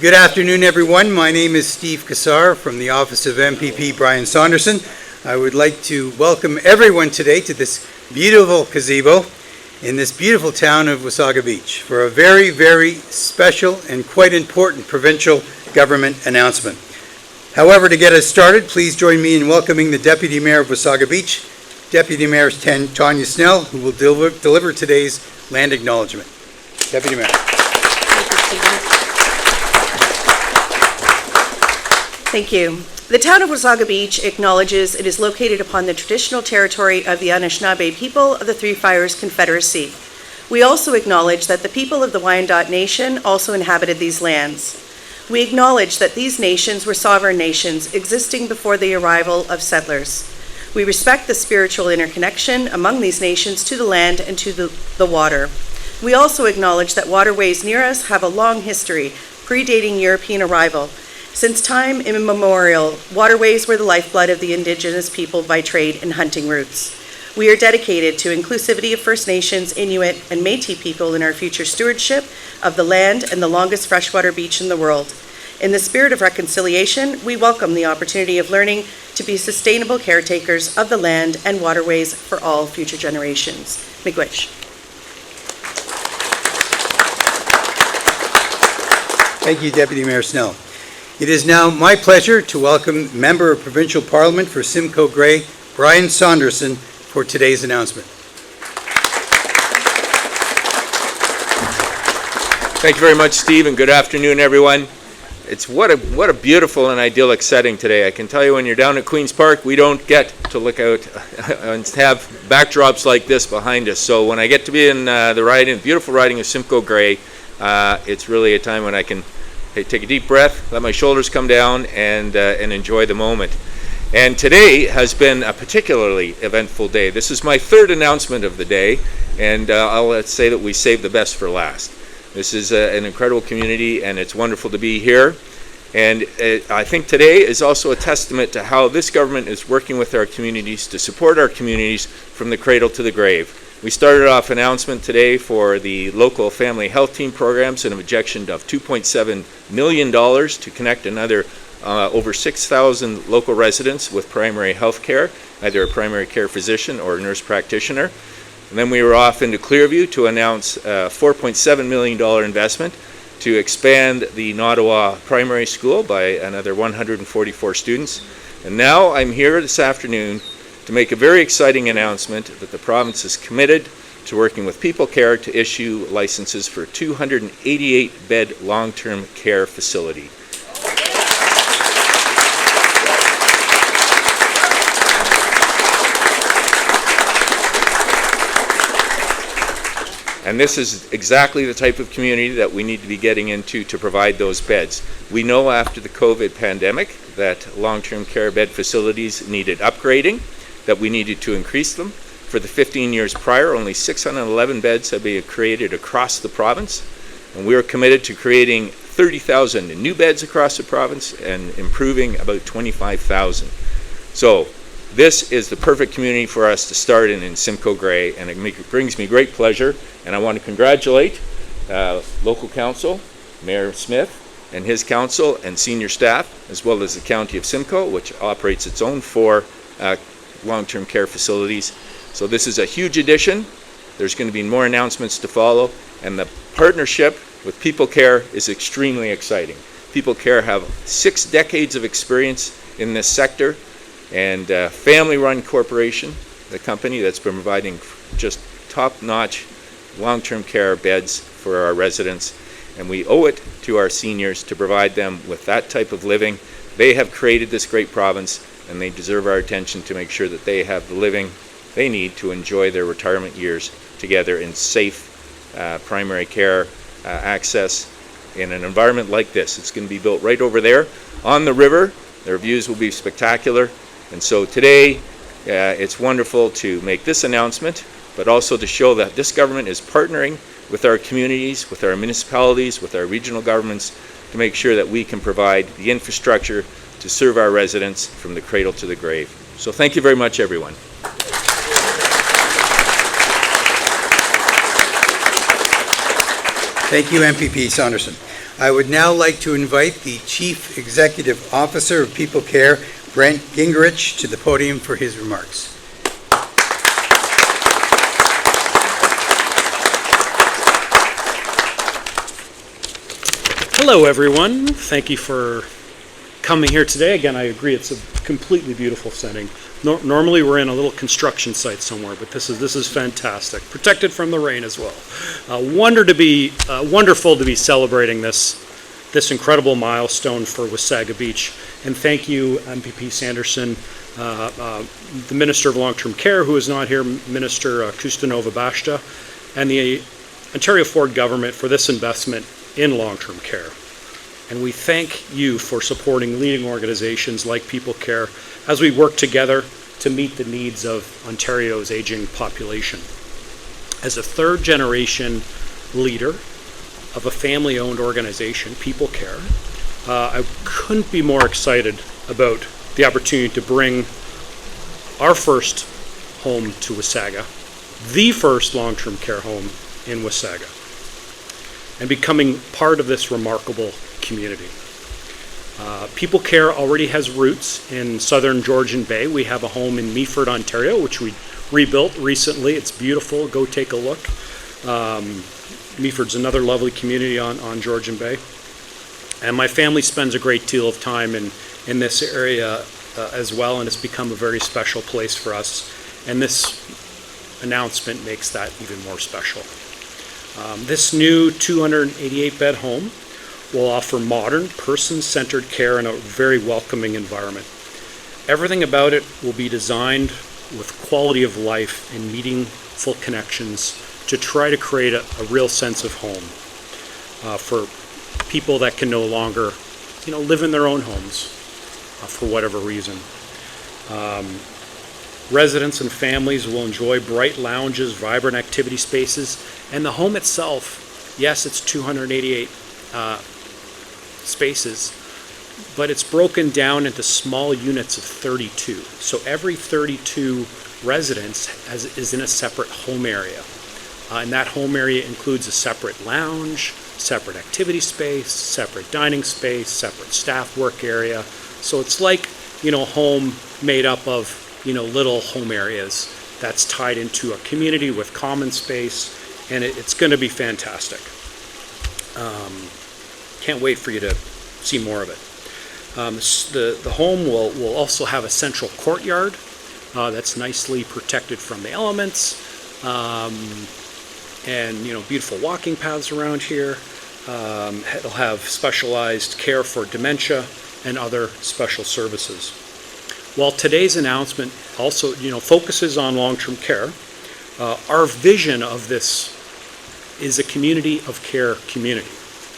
Good afternoon, everyone. My name is Steve Kassar from the office of MPP Brian Saunderson. I would like to welcome everyone today to this beautiful gazebo in this beautiful town of Wasaga Beach for a very, very special and quite important provincial government announcement. However, to get us started, please join me in welcoming the Deputy Mayor of Wasaga Beach, Deputy Mayor Tanya Snell, who will deliver today's land acknowledgement. Deputy Mayor. Thank you. The town of Wasaga Beach acknowledges it is located upon the traditional territory of the Anishinaabe people of the Three Fires Confederacy. We also acknowledge that the people of the Wyandot Nation also inhabited these lands. We acknowledge that these nations were sovereign nations existing before the arrival of settlers. We respect the spiritual interconnection among these nations to the land and to the water. We also acknowledge that waterways near us have a long history, predating European arrival. Since time immemorial, waterways were the lifeblood of the Indigenous people by trade and hunting routes. We are dedicated to inclusivity of First Nations, Inuit, and Métis people in our future stewardship of the land and the longest freshwater beach in the world. In the spirit of reconciliation, we welcome the opportunity of learning to be sustainable caretakers of the land and waterways for all future generations. Miigwech. Thank you, Deputy Mayor Snell. It is now my pleasure to welcome Member of Provincial Parliament for Simcoe-Grey, Brian Saunderson, for today's announcement. Thank you very much, Steve, and good afternoon, everyone. It's what a beautiful and idyllic setting today. I can tell you, when you're down at Queen's Park, we don't get to look out and have backdrops like this behind us. So when I get to be in the beautiful riding of Simcoe-Grey, it's really a time when I can take a deep breath, let my shoulders come down, and enjoy the moment. And today has been a particularly eventful day. This is my third announcement of the day, and I'll say that we saved the best for last. This is an incredible community, and it's wonderful to be here. And I think today is also a testament to how this government is working with our communities to support our communities from the cradle to the grave. We started off an announcement today for the local family health team programs, and an injection of $2.7 million to connect another over 6,000 local residents with primary health care, either a primary care physician or a nurse practitioner. And then we were off into Clearview to announce a $4.7 million investment to expand the Nottawa Primary School by another 144 students. And now I'm here this afternoon to make a very exciting announcement that the province is committed to working with peopleCare to issue licenses for a 288-bed long-term care facility. And this is exactly the type of community that we need to be getting into to provide those beds. We know after the COVID pandemic that long-term care bed facilities needed upgrading, that we needed to increase them. For the 15 years prior, only 611 beds have been created across the province, and we are committed to creating 30,000 new beds across the province and improving about 25,000. So this is the perfect community for us to start in Simcoe-Grey, and it brings me great pleasure, and I want to congratulate local council, Mayor Smith and his council and senior staff, as well as the County of Simcoe, which operates its own 4 long-term care facilities. So this is a huge addition. There's going to be more announcements to follow, and the partnership with peopleCare is extremely exciting. peopleCare have 6 decades of experience in this sector, and family-run corporation, the company that's been providing just top-notch long-term care beds for our residents, and we owe it to our seniors to provide them with that type of living. They have created this great province, and they deserve our attention to make sure that they have the living they need to enjoy their retirement years together in safe primary care access in an environment like this. It's going to be built right over there on the river. Their views will be spectacular. And so today, it's wonderful to make this announcement, but also to show that this government is partnering with our communities, with our municipalities, with our regional governments to make sure that we can provide the infrastructure to serve our residents from the cradle to the grave. So thank you very much, everyone. Thank you, MPP Saunderson. I would now like to invite the Chief Executive Officer of peopleCare, Brent Gingerich, to the podium for his remarks. Hello, everyone. Thank you for coming here today. Again, I agree, it's a completely beautiful setting. Normally, we're in a little construction site somewhere, but this is fantastic. Protected from the rain as well. Wonderful to be celebrating this incredible milestone for Wasaga Beach. And thank you, MPP Saunderson, the Minister of Long-Term Care, who is not here, Minister Kustanova Bashta, and the Ontario Ford government for this investment in long-term care. And we thank you for supporting leading organizations like peopleCare as we work together to meet the needs of Ontario's aging population. As a third-generation leader of a family-owned organization, peopleCare, I couldn't be more excited about the opportunity to bring our first home to Wasaga, the first long-term care home in Wasaga, and becoming part of this remarkable community. peopleCare already has roots in southern Georgian Bay. We have a home in Meaford, Ontario, which we rebuilt recently. It's beautiful. Go take a look. Meaford's another lovely community on Georgian Bay. And my family spends a great deal of time in this area as well, and it's become a very special place for us. And this announcement makes that even more special. This new 288-bed home will offer modern, person-centered care in a very welcoming environment. Everything about it will be designed with quality of life and meaningful connections to try to create a real sense of home for people that can no longer, live in their own homes for whatever reason. Residents and families will enjoy bright lounges, vibrant activity spaces, and the home itself, yes, it's 288 spaces, but it's broken down into small units of 32. So every 32 residents is in a separate home area. And that home area includes a separate lounge, separate activity space, separate dining space, separate staff work area. So it's like, a home made up of, little home areas that's tied into a community with common space, and it's going to be fantastic. Can't wait for you to see more of it. The home will also have a central courtyard that's nicely protected from the elements, and beautiful walking paths around here. It'll have specialized care for dementia and other special services. While today's announcement also focuses on long-term care, our vision of this is a community of care community,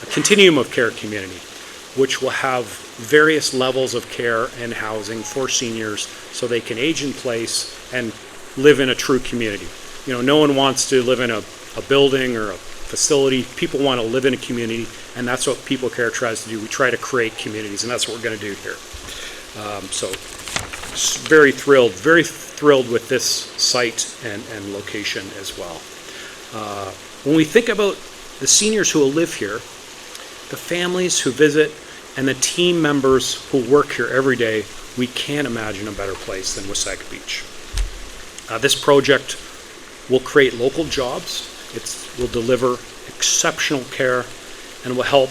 a continuum of care community, which will have various levels of care and housing for seniors so they can age in place and live in a true community. No one wants to live in a building or a facility. People want to live in a community, and that's what peopleCare tries to do. We try to create communities, and that's what we're going to do here. So very thrilled with this site and location as well. When we think about the seniors who will live here, the families who visit, and the team members who work here every day, we can't imagine a better place than Wasaga Beach. This project will create local jobs. It will deliver exceptional care and will help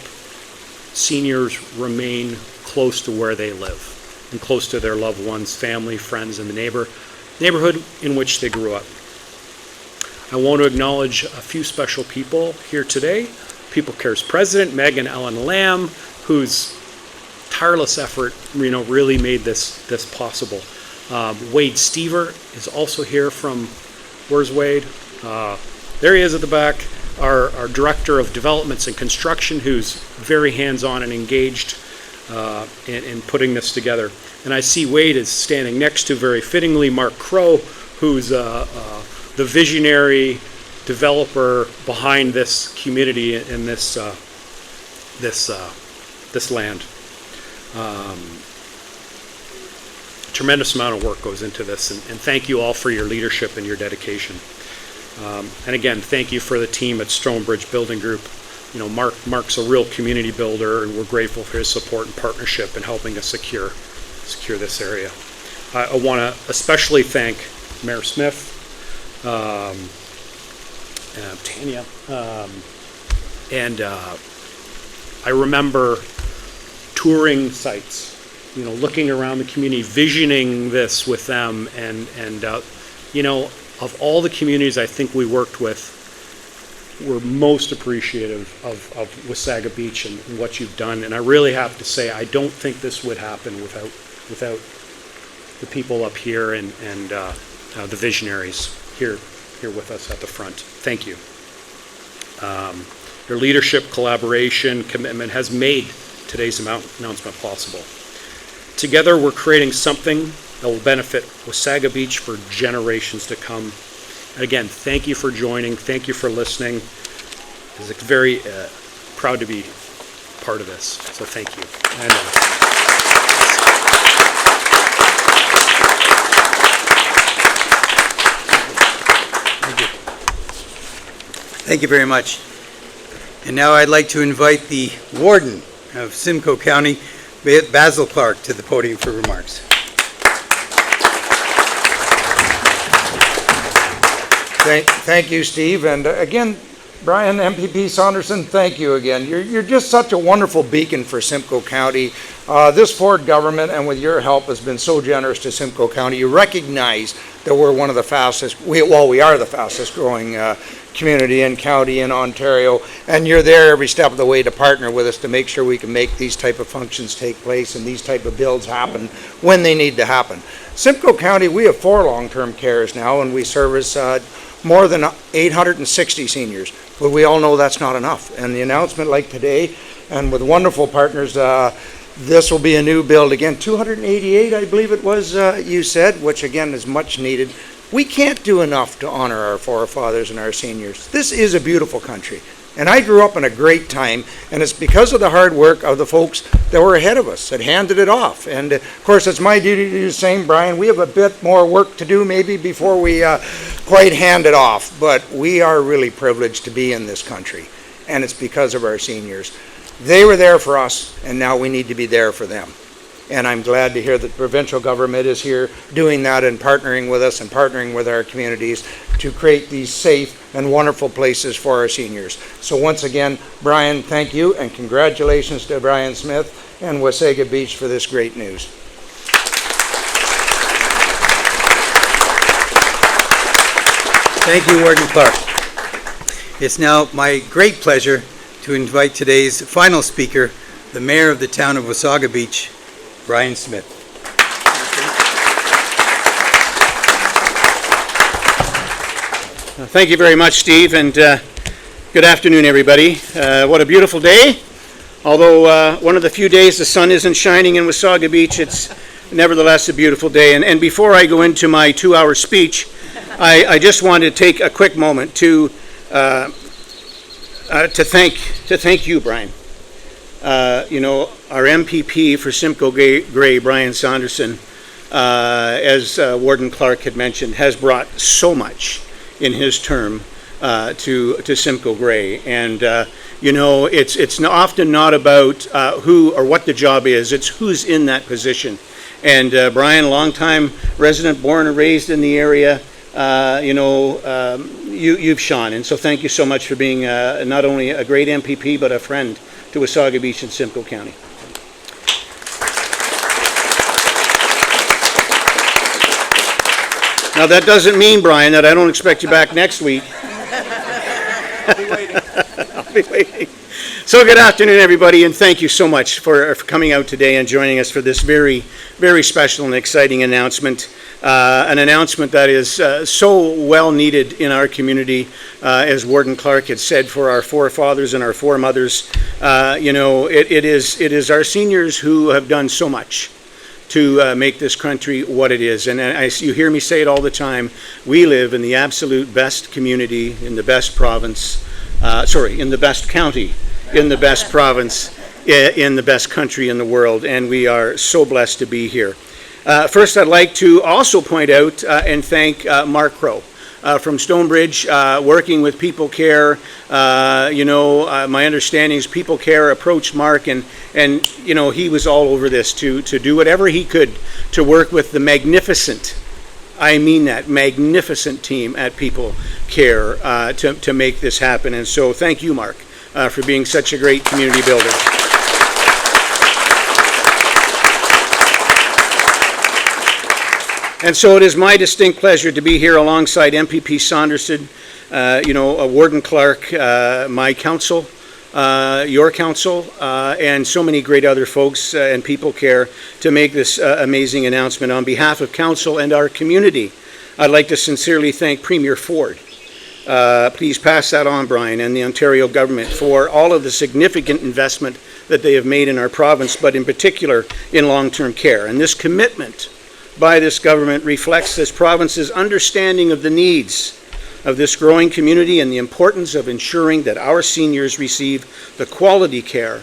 seniors remain close to where they live and close to their loved ones, family, friends, and the neighborhood in which they grew up. I want to acknowledge a few special people here today. peopleCare's president, Megan Ellen Lamb, whose tireless effort, really made this possible. Wade Stever is also here from, where's Wade? There he is at the back, our Director of Developments and Construction, who's very hands-on and engaged in putting this together. And I see Wade is standing next to, very fittingly, Mark Crow, who's the visionary developer behind this community and this land. Tremendous amount of work goes into this, and thank you all for your leadership and your dedication. And again, thank you for the team at Stonebridge Building Group. Mark's a real community builder, and we're grateful for his support and partnership in helping us secure this area. I want to especially thank Mayor Smith, Tanya, and I remember touring sites, looking around the community, visioning this with them, and of all the communities I think we worked with, we're most appreciative of Wasaga Beach and what you've done. And I really have to say, I don't think this would happen without the people up here and the visionaries here with us at the front. Thank you. Your leadership, collaboration, commitment has made today's announcement possible. Together, we're creating something that will benefit Wasaga Beach for generations to come. And again, thank you for joining. Thank you for listening. I'm very proud to be part of this. So thank you. Thank you very much. And now I'd like to invite the Warden of Simcoe County, Basil Clark, to the podium for remarks. Thank you, Steve. And again, Brian, MPP Saunderson, thank you again. You're just such a wonderful beacon for Simcoe County. This Ford government, and with your help, has been so generous to Simcoe County. You recognize that we're one of the fastest, we are the fastest growing community and county in Ontario, and you're there every step of the way to partner with us to make sure we can make these type of functions take place and these type of builds happen when they need to happen. Simcoe County, we have 4 long-term cares now, and we service more than 860 seniors, but we all know that's not enough. And the announcement like today, and with wonderful partners, this will be a new build again, 288, I believe it was, you said, which again is much needed. We can't do enough to honor our forefathers and our seniors. This is a beautiful country. And I grew up in a great time, and it's because of the hard work of the folks that were ahead of us that handed it off. And of course, it's my duty to do the same, Brian. We have a bit more work to do maybe before we quite hand it off, but we are really privileged to be in this country, and it's because of our seniors. They were there for us, and now we need to be there for them. And I'm glad to hear that the provincial government is here doing that and partnering with us and partnering with our communities to create these safe and wonderful places for our seniors. So once again, Brian, thank you, and congratulations to Brian Smith and Wasaga Beach for this great news. Thank you, Warden Clark. It's now my great pleasure to invite today's final speaker, the Mayor of the town of Wasaga Beach, Brian Smith. Thank you very much, Steve, and good afternoon, everybody. What a beautiful day. Although one of the few days the sun isn't shining in Wasaga Beach, it's nevertheless a beautiful day. And before I go into my 2-hour speech, I just wanted to take a quick moment to thank you, Brian. Our MPP for Simcoe-Grey, Brian Saunderson, as Warden Clark had mentioned, has brought so much in his term to Simcoe-Grey. And, it's often not about who or what the job is, it's who's in that position. And Brian, longtime resident, born and raised in the area, you've shone. And so thank you so much for being not only a great MPP, but a friend to Wasaga Beach and Simcoe County. Now that doesn't mean, Brian, that I don't expect you back next week. I'll be waiting. I'll be waiting. So good afternoon, everybody, and thank you so much for coming out today and joining us for this very, very special and exciting announcement. An announcement that is so well needed in our community, as Warden Clark had said, for our forefathers and our foremothers. It is our seniors who have done so much to make this country what it is. And you hear me say it all the time, we live in the absolute best community, in the best province, in the best county, in the best province, in the best country in the world, and we are so blessed to be here. First, I'd like to also point out and thank Mark Crow. from Stonebridge, working with peopleCare. My understanding is peopleCare approached Mark, and he was all over this to do whatever he could to work with the magnificent, I mean that, magnificent team at peopleCare to make this happen. And so thank you, Mark, for being such a great community builder. And so it is my distinct pleasure to be here alongside MPP Saunderson, Warden Clark, my council, your council, and so many great other folks and peopleCare to make this amazing announcement. On behalf of council and our community, I'd like to sincerely thank Premier Ford. Please pass that on, Brian, and the Ontario government for all of the significant investment that they have made in our province, but in particular in long-term care. And this commitment by this government reflects this province's understanding of the needs of this growing community and the importance of ensuring that our seniors receive the quality care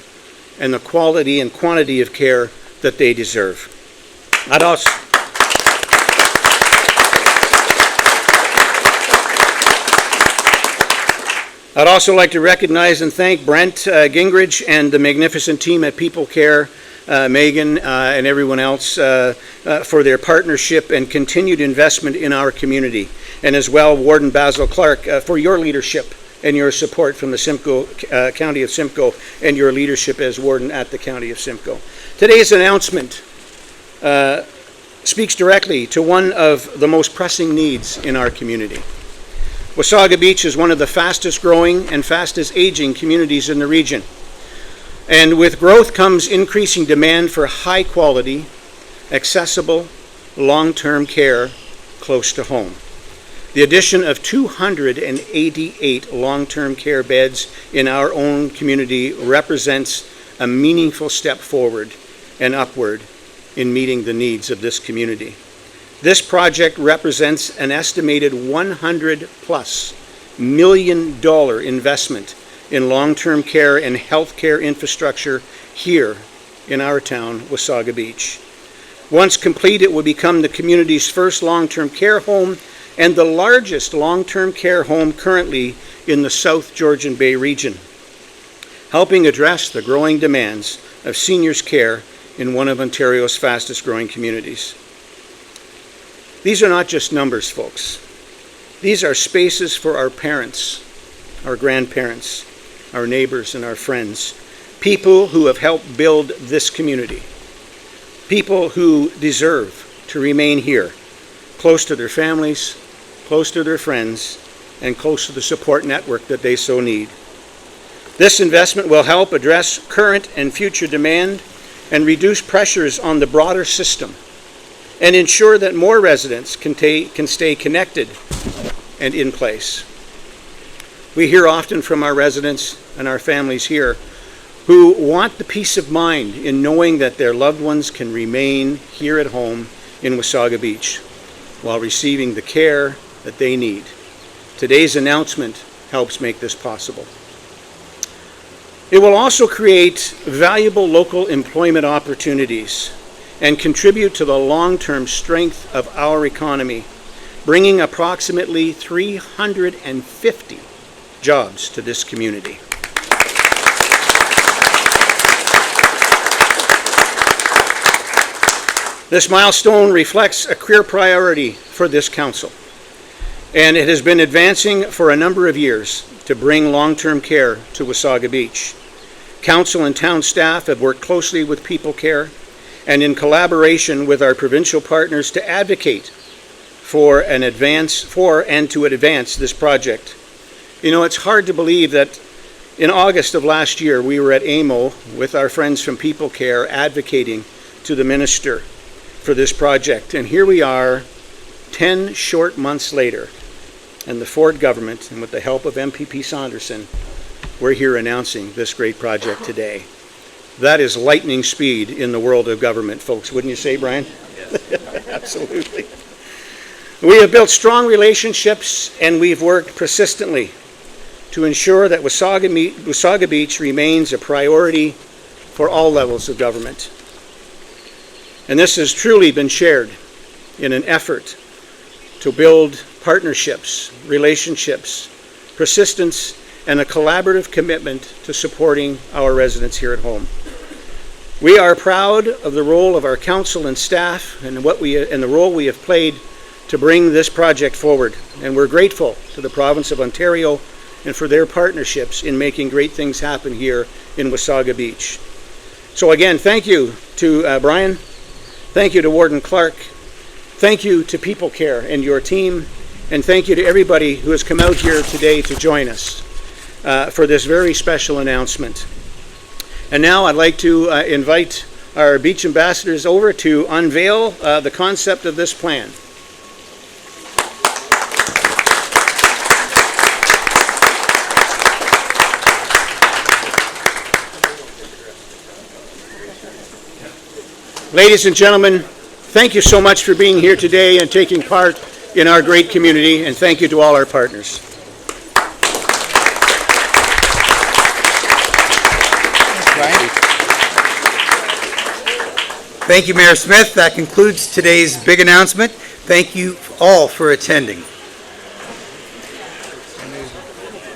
and the quality and quantity of care that they deserve. I'd also like to recognize and thank Brent Gingerich and the magnificent team at peopleCare, Megan and everyone else for their partnership and continued investment in our community. And as well, Warden Basil Clark, for your leadership and your support from the County of Simcoe and your leadership as Warden at the County of Simcoe. Today's announcement speaks directly to one of the most pressing needs in our community. Wasaga Beach is one of the fastest growing and fastest aging communities in the region. And with growth comes increasing demand for high quality, accessible, long-term care close to home. The addition of 288 long-term care beds in our own community represents a meaningful step forward and upward in meeting the needs of this community. This project represents an estimated $100+ million investment in long-term care and healthcare infrastructure here in our town, Wasaga Beach. Once complete, it will become the community's first long-term care home and the largest long-term care home currently in the South Georgian Bay region, helping address the growing demands of seniors' care in one of Ontario's fastest growing communities. These are not just numbers, folks. These are spaces for our parents, our grandparents, our neighbors, and our friends, people who have helped build this community, people who deserve to remain here, close to their families, close to their friends, and close to the support network that they so need. This investment will help address current and future demand and reduce pressures on the broader system and ensure that more residents can stay connected and in place. We hear often from our residents and our families here who want the peace of mind in knowing that their loved ones can remain here at home in Wasaga Beach while receiving the care that they need. Today's announcement helps make this possible. It will also create valuable local employment opportunities and contribute to the long-term strength of our economy, bringing approximately 350 jobs to this community. This milestone reflects a clear priority for this council, and it has been advancing for a number of years to bring long-term care to Wasaga Beach. Council and town staff have worked closely with peopleCare and in collaboration with our provincial partners to advocate for and to advance this project. You know, it's hard to believe that in August of last year, we were at AMO with our friends from peopleCare advocating to the minister for this project. And here we are 10 short months later, and the Ford government, and with the help of MPP Saunderson, we're here announcing this great project today. That is lightning speed in the world of government, folks. Wouldn't you say, Brian? Yes. Absolutely. We have built strong relationships and we've worked persistently to ensure that Wasaga Beach remains a priority for all levels of government. And this has truly been shared in an effort to build partnerships, relationships, persistence, and a collaborative commitment to supporting our residents here at home. We are proud of the role of our council and staff and the role we have played to bring this project forward, and we're grateful to the province of Ontario and for their partnerships in making great things happen here in Wasaga Beach. So again, thank you to Brian, thank you to Warden Clark, thank you to peopleCare and your team, and thank you to everybody who has come out here today to join us for this very special announcement. And now I'd like to invite our beach ambassadors over to unveil the concept of this plan. Ladies and gentlemen, thank you so much for being here today and taking part in our great community, and thank you to all our partners. Thank you, Mayor Smith. That concludes today's big announcement. Thank you all for attending.